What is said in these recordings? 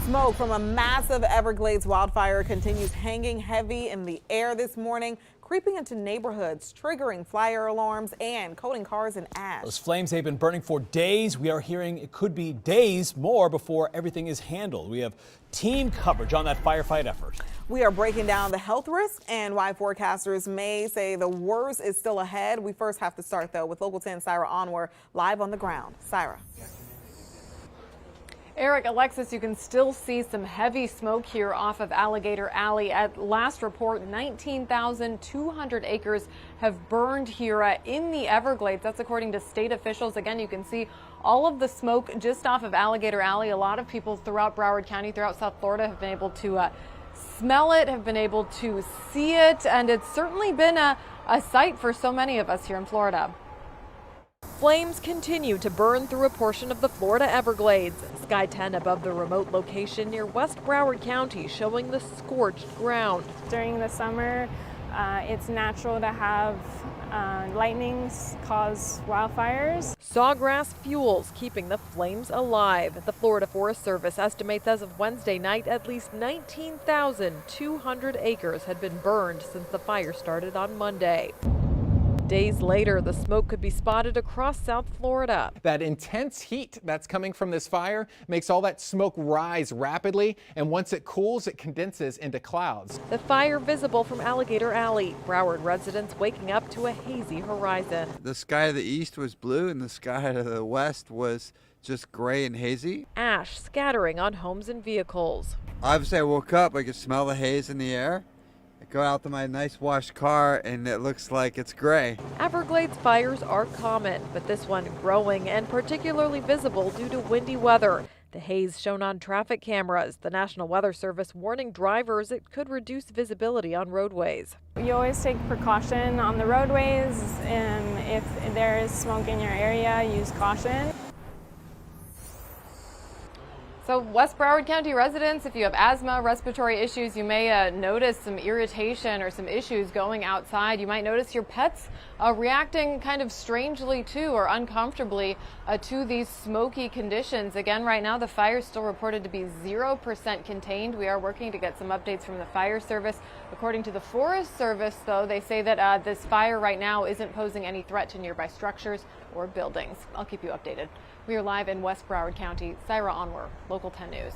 Smoke from a massive Everglades wildfire continues hanging heavy in the air this morning, creeping into neighborhoods, triggering fire alarms and coating cars in ash. Those flames, they've been burning for days. We are hearing it could be days more before everything is handled. We have team coverage on that firefight effort. We are breaking down the health risk and why forecasters may say the worst is still ahead. We first have to start, though, with Local 10 Syra Onwar live on the ground. Syra. Eric, Alexis, you can still see some heavy smoke here off of Alligator Alley. At last report, 19,200 acres have burned here in the Everglades. That's according to state officials. Again, you can see all of the smoke just off of Alligator Alley. A lot of people throughout Broward County, throughout South Florida, have been able to smell it, have been able to see it, and it's certainly been a sight for so many of us here in Florida. Flames continue to burn through a portion of the Florida Everglades. Sky 10 above the remote location near West Broward County, showing the scorched ground. During the summer, it's natural to have lightnings cause wildfires. Sawgrass fuels keeping the flames alive. The Florida Forest Service estimates as of Wednesday night, at least 19,200 acres had been burned since the fire started on Monday. Days later, the smoke could be spotted across South Florida. That intense heat that's coming from this fire makes all that smoke rise rapidly, and once it cools, it condenses into clouds. The fire visible from Alligator Alley. Broward residents waking up to a hazy horizon. The sky to the east was blue and the sky to the west was just gray and hazy. Ash scattering on homes and vehicles. Obviously, I woke up, I could smell the haze in the air. Go out to my nice washed car and it looks like it's gray. Everglades fires are common, but this one growing and particularly visible due to windy weather. The haze shown on traffic cameras. The National Weather Service warning drivers it could reduce visibility on roadways. You always take precaution on the roadways, and if there is smoke in your area, use caution. So West Broward County residents, if you have asthma, respiratory issues, you may notice some irritation or some issues going outside. You might notice your pets reacting kind of strangely to or uncomfortably to these smoky conditions. Again, right now the fire is still reported to be 0% contained. We are working to get some updates from the fire service. According to the Forest Service, though, they say that this fire right now isn't posing any threat to nearby structures or buildings. I'll keep you updated. We are live in West Broward County. Syra Onwar, Local 10 News.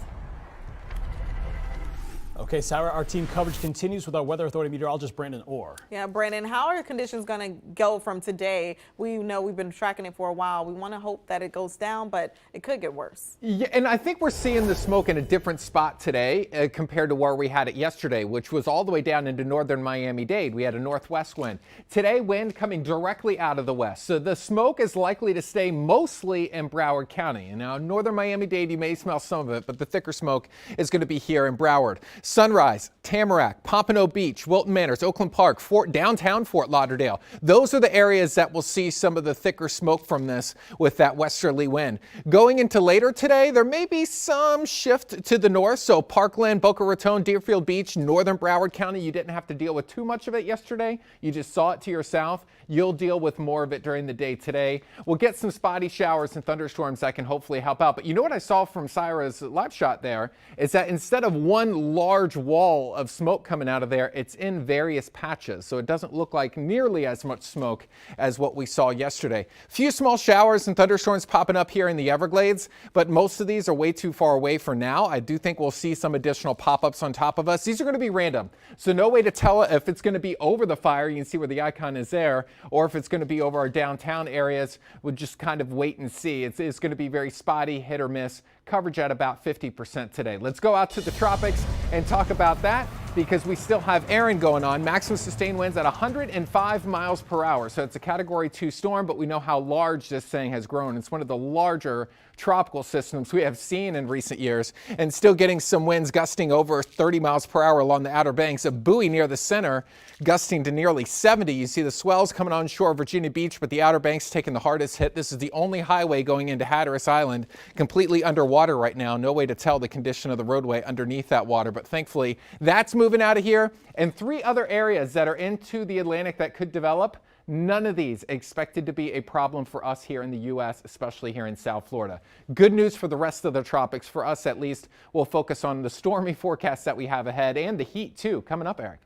Okay, Syra, our team coverage continues with our Weather Authority meteorologist Brandon Orr. Yeah, Brandon, how are conditions going to go from today? We know we've been tracking it for a while. We want to hope that it goes down, but it could get worse. Yeah, and I think we're seeing the smoke in a different spot today compared to where we had it yesterday, which was all the way down into northern Miami-Dade. We had a northwest wind. Today, wind coming directly out of the west. So the smoke is likely to stay mostly in Broward County. And now, northern Miami-Dade, you may smell some of it, but the thicker smoke is going to be here in Broward. Sunrise, Tamarack, Pompano Beach, Wilton Manors, Oakland Park, downtown Fort Lauderdale. Those are the areas that will see some of the thicker smoke from this with that westerly wind. Going into later today, there may be some shift to the north. So Parkland, Boca Raton, Deerfield Beach, northern Broward County, you didn't have to deal with too much of it yesterday. You just saw it to your south. You'll deal with more of it during the day today. We'll get some spotty showers and thunderstorms that can hopefully help out. But you know what I saw from Syra's live shot there is that instead of one large wall of smoke coming out of there, it's in various patches. So it doesn't look like nearly as much smoke as what we saw yesterday. Few small showers and thunderstorms popping up here in the Everglades, but most of these are way too far away for now. I do think we'll see some additional pop-ups on top of us. These are going to be random. So no way to tell if it's going to be over the fire. You can see where the icon is there, or if it's going to be over our downtown areas. We'll just kind of wait and see. It's going to be very spotty, hit or miss. Coverage at about 50% today. Let's go out to the tropics and talk about that because we still have Erin going on. Maximum sustained winds at 105 miles per hour. So it's a Category 2 storm, but we know how large this thing has grown. It's one of the larger tropical systems we have seen in recent years, and still getting some winds gusting over 30 miles per hour along the Outer Banks. A buoy near the center gusting to nearly 70. You see the swells coming on shore of Virginia Beach, but the Outer Banks taking the hardest hit. This is the only highway going into Hatteras Island, completely underwater right now. No way to tell the condition of the roadway underneath that water, but thankfully that's moving out of here. And three other areas that are into the Atlantic that could develop. None of these expected to be a problem for us here in the U.S., especially here in South Florida. Good news for the rest of the tropics. For us, at least, we'll focus on the stormy forecast that we have ahead and the heat, too, coming up, Eric.